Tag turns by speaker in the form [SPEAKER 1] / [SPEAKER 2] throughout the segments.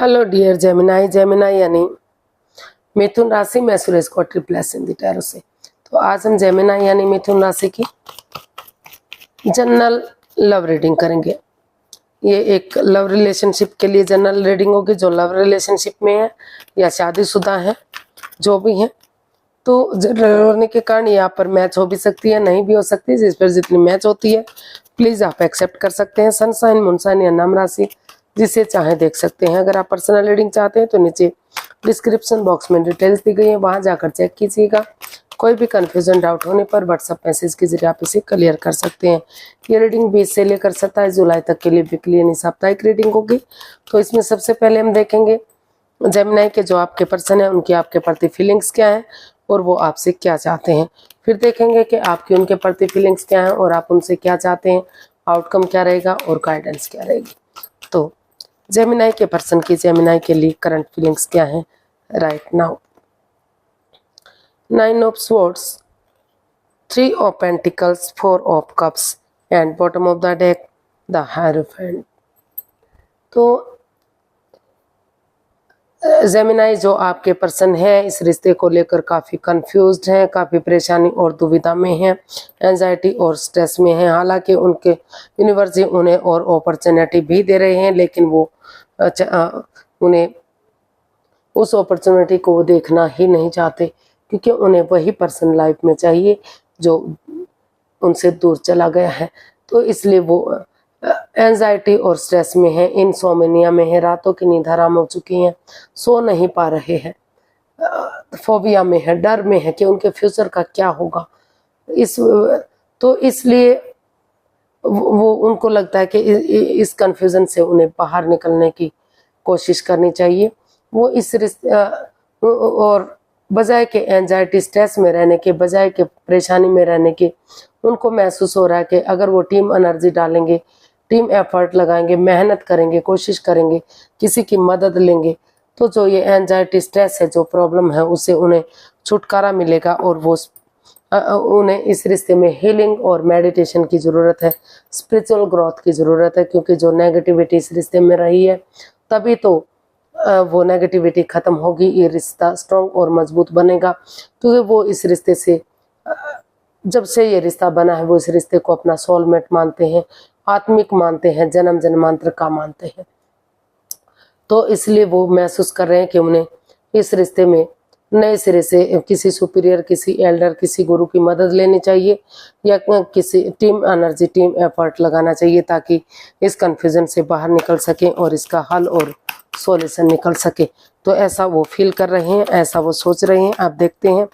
[SPEAKER 1] Hello dear Gemini. Gemini यानी मिथुन राशि में सुरेश को ट्रिप्लेस इन द टैरो से। तो आज हम जेमिनाई यानी मिथुन राशि की जनरल लव रीडिंग करेंगे। ये एक लव रिलेशनशिप के लिए जनरल रीडिंग होगी। जो लव रिलेशनशिप में है या शादीशुदा है, जो भी है, तो जनरल होने के कारण यहाँ पर मैच हो भी सकती है, नहीं भी हो सकती है। जिस पर जितनी मैच होती है प्लीज आप एक्सेप्ट कर सकते हैं। सनसाइन, मूनसाइन या नाम राशि जिसे चाहे देख सकते हैं। अगर आप पर्सनल रीडिंग चाहते हैं तो नीचे डिस्क्रिप्शन बॉक्स में डिटेल्स दी गई है, वहां जाकर चेक कीजिएगा। कोई भी कंफ्यूजन डाउट होने पर व्हाट्सएप मैसेज के जरिए आप इसे क्लियर कर सकते हैं। ये रीडिंग 20 से लेकर 27 जुलाई तक के लिए वीकली यानी साप्ताहिक रीडिंग होगी। तो इसमें सबसे पहले हम देखेंगे जेमिनाई के जो आपके पर्सन है उनकी आपके प्रति फीलिंग्स क्या है और वो आपसे क्या चाहते हैं। फिर देखेंगे कि आपकी उनके प्रति फीलिंग्स क्या है और आप उनसे क्या चाहते हैं, आउटकम क्या रहेगा और गाइडेंस क्या रहेगी। तो जेमिनाई के पर्सन की जेमिनाई के लिए करंट फीलिंग्स क्या है right now. 9 of swords, 3 of pentacles, 4 of cups and bottom of the deck the hierophant. तो जेमिनाई जो आपके पर्सन है इस रिश्ते को लेकर काफ़ी कंफ्यूज्ड हैं, काफ़ी परेशानी और दुविधा में हैं, एंजाइटी और स्ट्रेस में हैं। हालांकि उनके यूनिवर्स उन्हें और अपॉर्चुनिटी भी दे रहे हैं, लेकिन वो उन्हें उस अपॉर्चुनिटी को वो देखना ही नहीं चाहते, क्योंकि उन्हें वही पर्सन लाइफ में चाहिए जो उनसे दूर चला गया है। तो इसलिए वो एंजाइटी और स्ट्रेस में है, इनसोमेनिया में है, रातों की नींद हराम हो चुकी हैं, सो नहीं पा रहे हैं, फोबिया में है, डर में है कि उनके फ्यूचर का क्या होगा। तो इसलिए वो उनको लगता है कि इस कंफ्यूजन से उन्हें बाहर निकलने की कोशिश करनी चाहिए। वो इस रिश्ते और बजाय के एंजाइटी स्ट्रेस में रहने के, बजाय के परेशानी में रहने के, उनको महसूस हो रहा है कि अगर वो टीम एनर्जी डालेंगे, टीम एफर्ट लगाएंगे, मेहनत करेंगे, कोशिश करेंगे, किसी की मदद लेंगे, तो जो ये एंजाइटी स्ट्रेस है, जो प्रॉब्लम है, उससे उन्हें छुटकारा मिलेगा और वो उन्हें इस रिश्ते में हीलिंग और मेडिटेशन की ज़रूरत है, स्पिरिचुअल ग्रोथ की ज़रूरत है। क्योंकि जो नेगेटिविटी इस रिश्ते में रही है तभी तो वो नेगेटिविटी ख़त्म होगी, ये रिश्ता स्ट्रॉन्ग और मजबूत बनेगा। क्योंकि वो इस रिश्ते से जब से ये रिश्ता बना है वो इस रिश्ते को अपना सोलमेट मानते हैं, आत्मिक मानते हैं, जन्म जन्मांतर का मानते हैं। तो इसलिए वो महसूस कर रहे हैं कि उन्हें इस रिश्ते में नए सिरे से किसी सुपीरियर, किसी एल्डर, किसी गुरु की मदद लेनी चाहिए या किसी टीम एनर्जी, टीम एफर्ट लगाना चाहिए, ताकि इस कन्फ्यूजन से बाहर निकल सकें और इसका हल और सॉल्यूशन निकल सके। तो ऐसा वो फील कर रहे हैं, ऐसा वो सोच रहे हैं। आप देखते हैं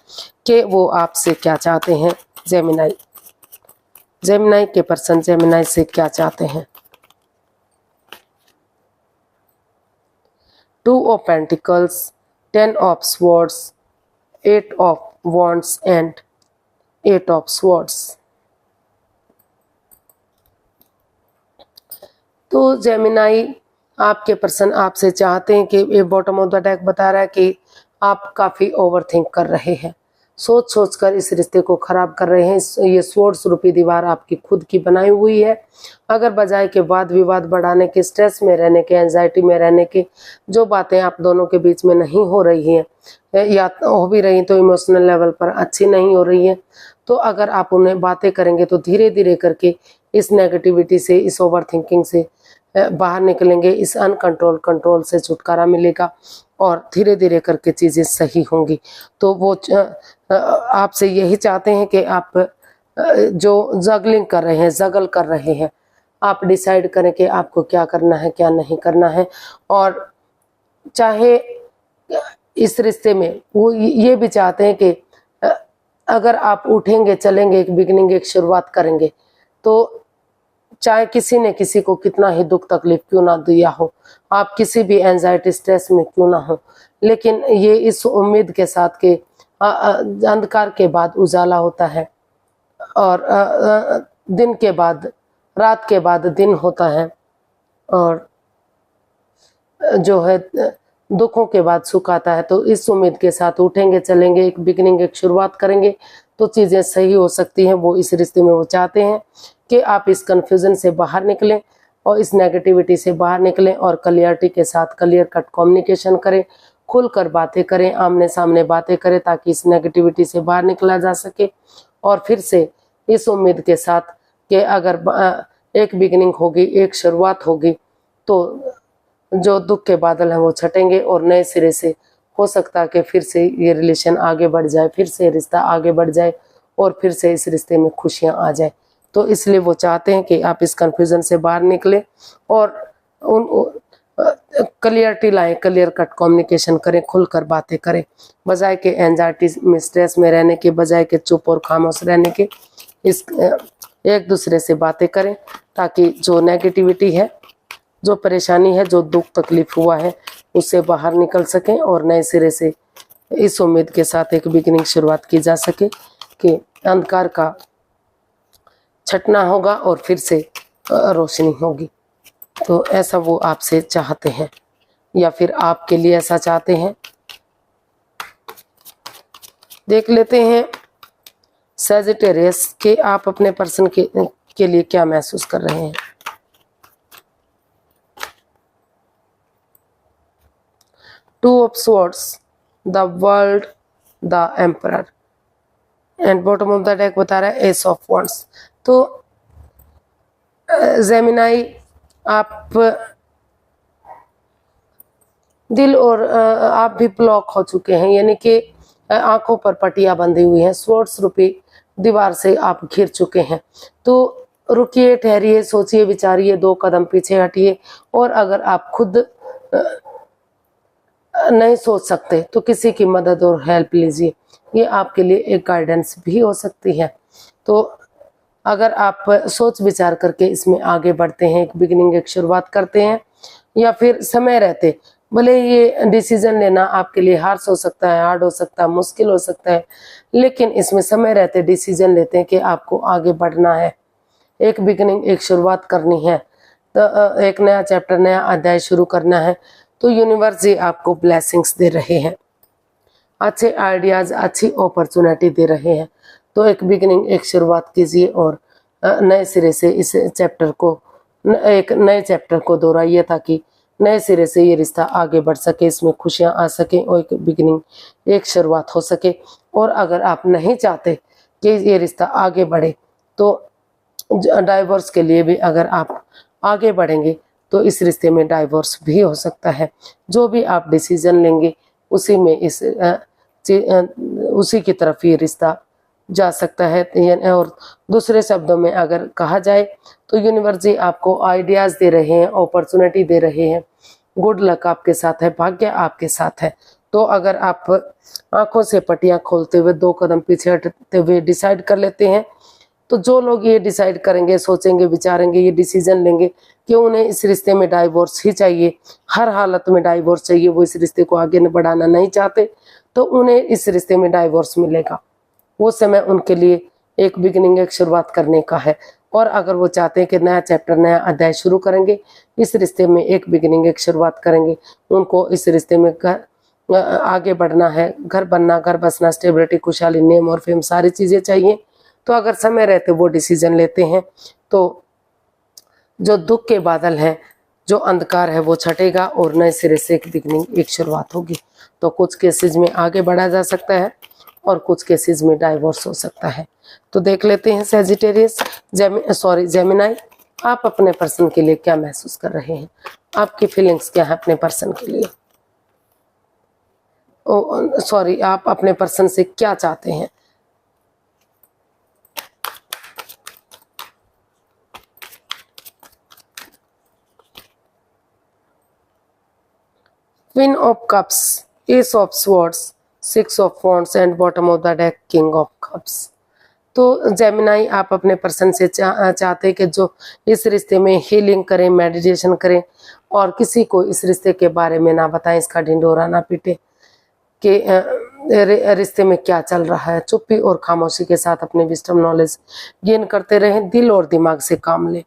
[SPEAKER 1] कि वो आपसे क्या चाहते हैं। जेमिनाई, जेमिनाई के पर्सन जेमिनाई से क्या चाहते हैं। 2 of pentacles, 10 of swords, 8 of wands and 8 of swords. तो जेमिनाई आपके पर्सन आपसे चाहते हैं कि ये बॉटम ऑफ द डेक बता रहा है कि आप काफ़ी ओवरथिंक कर रहे हैं, सोच सोच कर इस रिश्ते को खराब कर रहे हैं। ये स्वॉर्ड्स रूपी दीवार आपकी खुद की बनाई हुई है। अगर बजाय के वाद विवाद बढ़ाने के, स्ट्रेस में रहने के, एंजाइटी में रहने के, जो बातें आप दोनों के बीच में नहीं हो रही हैं या हो भी रही तो इमोशनल लेवल पर अच्छी नहीं हो रही है, तो अगर आप उन्हें बातें करेंगे तो धीरे धीरे करके इस नेगेटिविटी से, इस ओवर थिंकिंग से बाहर निकलेंगे, इस अनकंट्रोल कंट्रोल से छुटकारा मिलेगा और धीरे धीरे करके चीज़ें सही होंगी। तो वो आपसे यही चाहते हैं कि आप जो जगलिंग कर रहे हैं, जगल कर रहे हैं, आप डिसाइड करें कि आपको क्या करना है, क्या नहीं करना है। और चाहे इस रिश्ते में वो ये भी चाहते हैं कि अगर आप उठेंगे, चलेंगे, एक बिगनिंग, एक शुरुआत करेंगे, तो चाहे किसी ने किसी को कितना ही दुख तकलीफ क्यों ना दिया हो, आप किसी भी एंजाइटी स्ट्रेस में क्यों ना हो, लेकिन ये इस उम्मीद के साथ कि अंधकार के बाद उजाला होता है और दिन के बाद, रात के बाद दिन होता है, और जो है दुखों के बाद सुख आता है। तो इस उम्मीद के साथ उठेंगे, चलेंगे, एक बिगनिंग, एक शुरुआत करेंगे तो चीज़ें सही हो सकती हैं। वो इस रिश्ते में वो चाहते हैं कि आप इस कन्फ्यूज़न से बाहर निकलें, और इस नेगेटिविटी से बाहर निकलें और क्लियरिटी के साथ क्लियर कट कम्युनिकेशन करें, खुलकर बातें करें, आमने सामने बातें करें ताकि इस नेगेटिविटी से बाहर निकला जा सके। और फिर से इस उम्मीद के साथ कि अगर एक बिगिनिंग होगी, एक शुरुआत होगी, तो जो दुख के बादल हैं वो छटेंगे और नए सिरे से हो सकता है कि फिर से ये रिलेशन आगे बढ़ जाए, फिर से रिश्ता आगे बढ़ जाए और फिर से इस रिश्ते में खुशियां आ जाए। तो इसलिए वो चाहते हैं कि आप इस कन्फ्यूजन से बाहर निकले और उन क्लियरिटी लाएं, क्लियर कट कम्युनिकेशन करें, खुलकर बातें करें, बजाय के एंजाइटी में, स्ट्रेस में रहने के, बजाय के चुप और खामोश रहने के। इस एक दूसरे से बातें करें ताकि जो नेगेटिविटी है, जो परेशानी है, जो दुख तकलीफ हुआ है, उससे बाहर निकल सकें और नए सिरे से इस उम्मीद के साथ एक बिगिनिंग शुरुआत की जा सके कि अंधकार का छटना होगा और फिर से रोशनी होगी। तो ऐसा वो आपसे चाहते हैं या फिर आपके लिए ऐसा चाहते हैं। देख लेते हैं सैजिटेरियस के आप अपने पर्सन के लिए क्या महसूस कर रहे हैं। Two of swords, the world, the emperor and bottom of the deck बता रहा है एस ऑफ वॉन्ड्स। तो जेमिनाई, आप दिल और आप भी ब्लॉक हो चुके हैं, यानी कि आंखों पर पट्टियां बंधी हुई हैं, स्वॉर्ड्स रूपी दीवार से आप घिर चुके हैं। तो रुकिए, ठहरिए, सोचिए, विचारिए, 2 कदम पीछे हटिए और अगर आप खुद नहीं सोच सकते तो किसी की मदद और हेल्प लीजिए, ये आपके लिए एक गाइडेंस भी हो सकती है। तो अगर आप सोच विचार करके इसमें आगे बढ़ते हैं, एक बिगिनिंग, एक शुरुआत करते हैं, या फिर समय रहते, भले ये डिसीजन लेना आपके लिए हार्श हो सकता है, हार्ड हो सकता है, मुश्किल हो सकता है, लेकिन इसमें समय रहते डिसीजन लेते हैं कि आपको आगे बढ़ना है, एक बिगिनिंग, एक शुरुआत करनी है, तो एक नया चैप्टर, नया अध्याय शुरू करना है। तो यूनिवर्स जी आपको ब्लेसिंग्स दे रहे हैं, अच्छे आइडियाज, अच्छी अपॉर्चुनिटी दे रहे हैं। तो एक बिगिनिंग, एक शुरुआत कीजिए और नए सिरे से इस चैप्टर को, एक नए चैप्टर को दोहराइए ताकि नए सिरे से ये रिश्ता आगे बढ़ सके, इसमें खुशियां आ सके और एक बिगिनिंग, एक शुरुआत हो सके। और अगर आप नहीं चाहते कि ये रिश्ता आगे बढ़े तो डाइवोर्स के लिए भी अगर आप आगे बढ़ेंगे तो इस रिश्ते में डाइवोर्स भी हो सकता है। जो भी आप डिसीजन लेंगे उसी में उसी की तरफ ये रिश्ता जा सकता है। और दूसरे शब्दों में अगर कहा जाए तो यूनिवर्स जी आपको आइडियाज दे रहे हैं, अपॉर्चुनिटी दे रहे हैं, गुड लक आपके साथ है, भाग्य आपके साथ है। तो अगर आप आंखों से पट्टियां खोलते हुए 2 कदम पीछे हटते हुए डिसाइड कर लेते हैं, तो जो लोग ये डिसाइड करेंगे, सोचेंगे, विचारेंगे, ये डिसीजन लेंगे कि उन्हें इस रिश्ते में डाइवोर्स ही चाहिए, हर हालत में डाइवोर्स चाहिए, वो इस रिश्ते को आगे बढ़ाना नहीं चाहते, तो उन्हें इस रिश्ते में डाइवोर्स मिलेगा। वो समय उनके लिए एक बिगिनिंग, एक शुरुआत करने का है। और अगर वो चाहते हैं कि नया चैप्टर, नया अध्याय शुरू करेंगे, इस रिश्ते में एक बिगिनिंग, एक शुरुआत करेंगे, उनको इस रिश्ते में आगे बढ़ना है, घर बनना, घर बसना, स्टेबिलिटी, खुशहाली, नेम और फेम, सारी चीजें चाहिए। तो अगर समय रहते वो डिसीजन लेते हैं तो जो दुख के बादल हैं, जो अंधकार है, वो छटेगा और नए सिरे से एक बिगिनिंग, एक शुरुआत होगी। तो कुछ केसेस में आगे बढ़ा जा सकता है और कुछ केसेस में डाइवोर्स हो सकता है। तो देख लेते हैं सैजिटेरियस, जेमिनाई, आप अपने पर्सन के लिए क्या महसूस कर रहे हैं, आपकी फीलिंग्स क्या है अपने पर्सन के लिए। आप अपने पर्सन से क्या चाहते हैं। Queen of Cups, Ace of Swords, 6 of Wands and bottom of the deck King of Cups। तो जेमिनाई, आप अपने पर्सन से चाहते हैं कि जो इस रिश्ते में हीलिंग करें, मेडिटेशन करें और किसी को इस रिश्ते के बारे में ना बताएं, इसका ढिंढोरा ना पीटे कि रिश्ते में क्या चल रहा है। चुप्पी और खामोशी के साथ अपने विजडम नॉलेज गेन करते रहें, दिल और दिमाग से काम लें,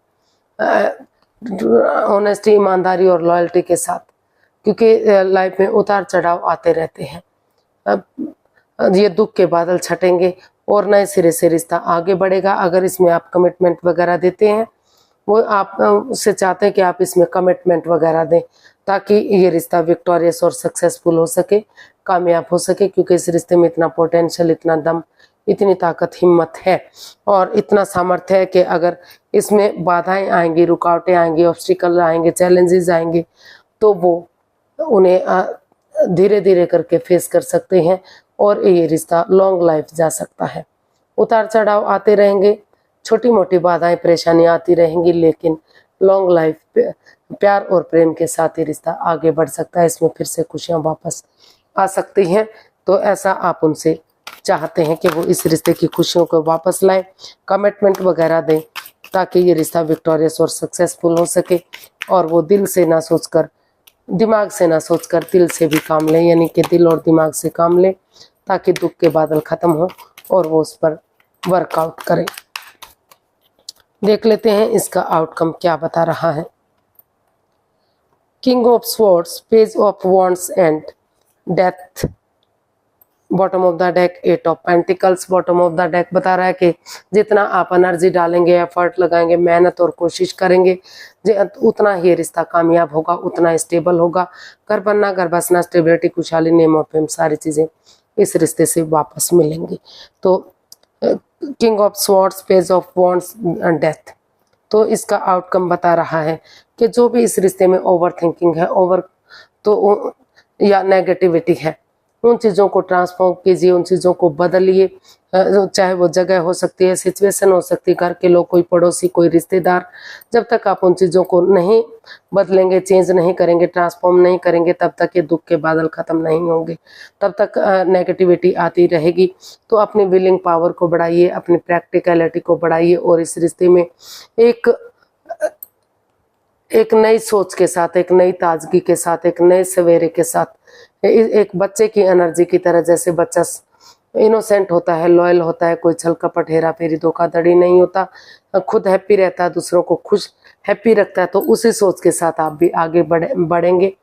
[SPEAKER 1] ऑनेस्टी, ईमानदारी और लॉयल्टी के साथ, क्योंकि लाइफ में उतार चढ़ाव आते रहते हैं। अब ये दुख के बादल छटेंगे और नए सिरे से रिश्ता आगे बढ़ेगा। अगर इसमें आप कमिटमेंट वगैरह देते हैं वो आप उससे चाहते हैं कि आप इसमें कमिटमेंट वगैरह दें ताकि ये रिश्ता विक्टोरियस और सक्सेसफुल हो सके, कामयाब हो सके, क्योंकि इस रिश्ते में इतना पोटेंशियल, इतना दम, इतनी ताकत, हिम्मत है और इतना सामर्थ्य है कि अगर इसमें बाधाएं आएंगी, रुकावटें आएंगी, ऑब्स्टिकल आएंगे, चैलेंजेस आएंगे, तो वो उन्हें धीरे धीरे करके फेस कर सकते हैं और ये रिश्ता लॉन्ग लाइफ जा सकता है। उतार चढ़ाव आते रहेंगे, छोटी मोटी बाधाएं परेशानियां आती रहेंगी, लेकिन लॉन्ग लाइफ प्यार और प्रेम के साथ ये रिश्ता आगे बढ़ सकता है। इसमें फिर से खुशियां वापस आ सकती हैं। तो ऐसा आप उनसे चाहते हैं कि वो इस रिश्ते की खुशियों को वापस लाएं, कमिटमेंट वगैरह दें ताकि ये रिश्ता विक्टोरियस और सक्सेसफुल हो सके और वो दिल से ना सोचकर, दिमाग से ना सोचकर दिल से भी काम लें, यानी कि दिल और दिमाग से काम लें ताकि दुख के बादल खत्म हो और वो उस पर वर्कआउट करें। देख लेते हैं इसका आउटकम क्या बता रहा है। King of swords, page of wands and death, bottom of the deck, eight of pentacles. Bottom of the deck बता रहा है कि जितना आप एनर्जी डालेंगे, एफर्ट लगाएंगे, मेहनत और कोशिश करेंगे, उतना ही रिश्ता कामयाब होगा, उतना स्टेबल होगा। घर बनना, घर बसना, स्टेबिलिटी, खुशहाली, नेम ऑफ फेम, सारी चीजें इस रिश्ते से वापस मिलेंगी। तो king of swords, page of wands and death. तो इसका आउटकम बता रहा है कि जो भी इस रिश्ते में ओवर थिंकिंग है, या नेगेटिविटी है, उन चीज़ों को ट्रांसफॉर्म कीजिए, उन चीज़ों को बदलिए। चाहे वो जगह हो सकती है, सिचुएशन हो सकती है, घर के लोग, कोई पड़ोसी, कोई रिश्तेदार। जब तक आप उन चीज़ों को नहीं बदलेंगे, चेंज नहीं करेंगे, ट्रांसफॉर्म नहीं करेंगे, तब तक ये दुख के बादल खत्म नहीं होंगे, तब तक नेगेटिविटी आती रहेगी। तो अपनी विलिंग पावर को बढ़ाइए, अपनी प्रैक्टिकलिटी को बढ़ाइए और इस रिश्ते में एक नई सोच के साथ, एक नई ताजगी के साथ, एक नए सवेरे के साथ, एक बच्चे की एनर्जी की तरह, जैसे बच्चा इनोसेंट होता है, लॉयल होता है, कोई छल कपट, हेरा फेरी, धोखाधड़ी नहीं होता, खुद हैप्पी रहता है, दूसरों को खुश हैप्पी रखता है, तो उसी सोच के साथ आप भी आगे बढ़ेंगे,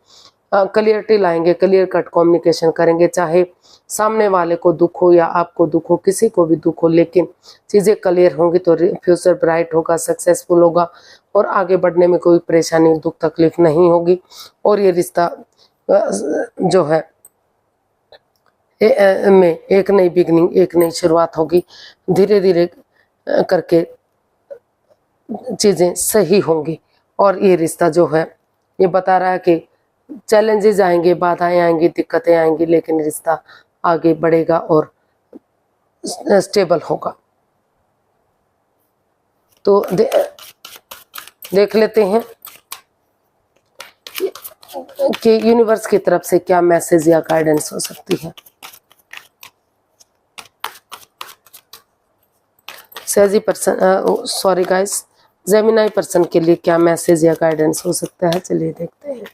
[SPEAKER 1] क्लियरिटी लाएंगे, क्लियर कट कम्युनिकेशन करेंगे। चाहे सामने वाले को दुख हो या आपको दुख हो, किसी को भी दुख हो, लेकिन चीज़ें क्लियर होंगी तो फ्यूचर ब्राइट होगा, सक्सेसफुल होगा और आगे बढ़ने में कोई परेशानी, दुख, तकलीफ नहीं होगी और ये रिश्ता जो है में एक नई बिगनिंग, एक नई शुरुआत होगी। धीरे धीरे करके चीज़ें सही होंगी और ये रिश्ता जो है, ये बता रहा है कि चैलेंजेस आएंगे, बाधाएं आएंगी, दिक्कतें आएंगी, लेकिन रिश्ता आगे बढ़ेगा और स्टेबल होगा। तो देख लेते हैं कि यूनिवर्स की तरफ से क्या मैसेज या गाइडेंस हो सकती है। सेजी person, sorry guys, Gemini person के लिए क्या मैसेज या गाइडेंस हो सकता है, चलिए देखते हैं।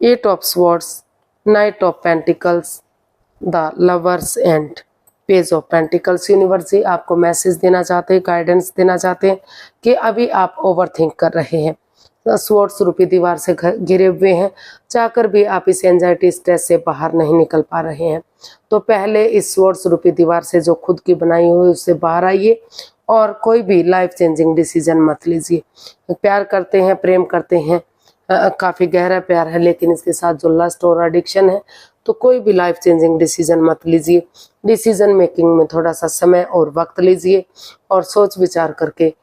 [SPEAKER 1] Eight of swords, knight of pentacles, the lovers and page of pentacles. Universe ji आपको मैसेज देना चाहते हैं, गाइडेंस देना चाहते हैं कि अभी आप ओवर थिंक कर रहे हैं, स्वॉर्ड्स रूपी दीवार से घिरे हुए हैं, चाहकर भी आप इस एंजाइटी, स्ट्रेस से बाहर नहीं निकल पा रहे हैं। तो पहले इस स्वॉर्ड्स रूपी दीवार से जो खुद की बनाई हुई उससे बाहर आइए और कोई भी लाइफ चेंजिंग डिसीजन मत लीजिए। प्यार करते हैं, प्रेम करते हैं, काफ़ी गहरा प्यार है, लेकिन इसके साथ जो लस्ट और एडिक्शन है, तो कोई भी लाइफ चेंजिंग डिसीजन मत लीजिए। डिसीजन मेकिंग में थोड़ा सा समय और वक्त लीजिए और सोच विचार करके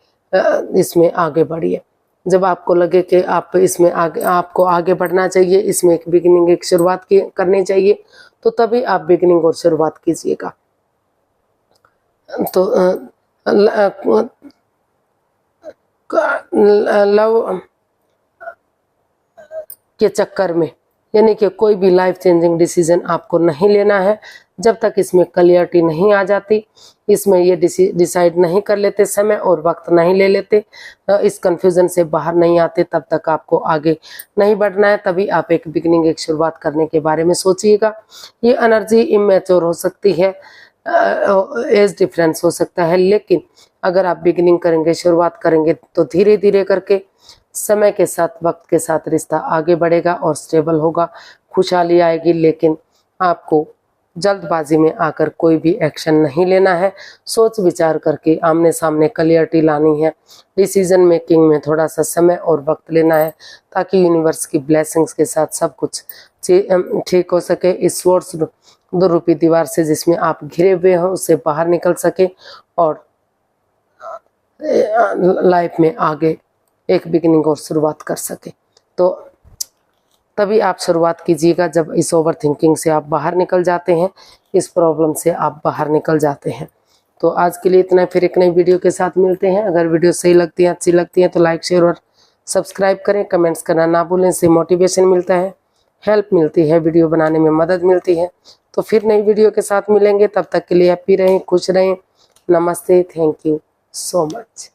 [SPEAKER 1] इसमें आगे बढ़िए। जब आपको लगे कि आप इसमें आपको आगे बढ़ना चाहिए, इसमें एक बिगिनिंग, एक शुरुआत करनी चाहिए, तो तभी आप बिगिनिंग और शुरुआत कीजिएगा। तो लव के चक्कर में, यानी कि कोई भी लाइफ चेंजिंग डिसीजन आपको नहीं लेना है जब तक इसमें क्लियरिटी नहीं आ जाती, इसमें ये डिसाइड नहीं कर लेते, समय और वक्त नहीं ले लेते, इस कंफ्यूजन से बाहर नहीं आते, तब तक आपको आगे नहीं बढ़ना है। तभी आप एक बिगिनिंग, एक शुरुआत करने के बारे में सोचिएगा। ये एनर्जी इमेच्योर हो सकती है, एज डिफरेंस हो सकता है, लेकिन अगर आप बिगिनिंग करेंगे, शुरुआत करेंगे, तो धीरे धीरे करके समय के साथ, वक्त के साथ रिश्ता आगे बढ़ेगा और स्टेबल होगा, खुशहाली आएगी, लेकिन आपको जल्दबाजी में आकर कोई भी एक्शन नहीं लेना है, सोच विचार करके आमने सामने क्लियरिटी लानी है। डिसीजन मेकिंग में थोड़ा सा समय और वक्त लेना है ताकि यूनिवर्स की ब्लेसिंग्स के साथ सब कुछ ठीक हो सके। इस स्वॉर्ड्स दुरूपी दीवार से जिसमें आप घिरे हुए हो उससे बाहर निकल सके और लाइफ में आगे एक बिगिनिंग और शुरुआत कर सके। तो तभी आप शुरुआत कीजिएगा जब इस ओवर थिंकिंग से आप बाहर निकल जाते हैं, इस प्रॉब्लम से आप बाहर निकल जाते हैं। तो आज के लिए इतना, फिर एक नई वीडियो के साथ मिलते हैं। अगर वीडियो सही लगती है, अच्छी लगती है तो लाइक शेयर और सब्सक्राइब करें। कमेंट्स करना ना भूलें, इससे मोटिवेशन मिलता है, हेल्प मिलती है, वीडियो बनाने में मदद मिलती है। तो फिर नई वीडियो के साथ मिलेंगे, तब तक के लिए हैप्पी रहें, खुश रहें। नमस्ते, थैंक यू सो मच।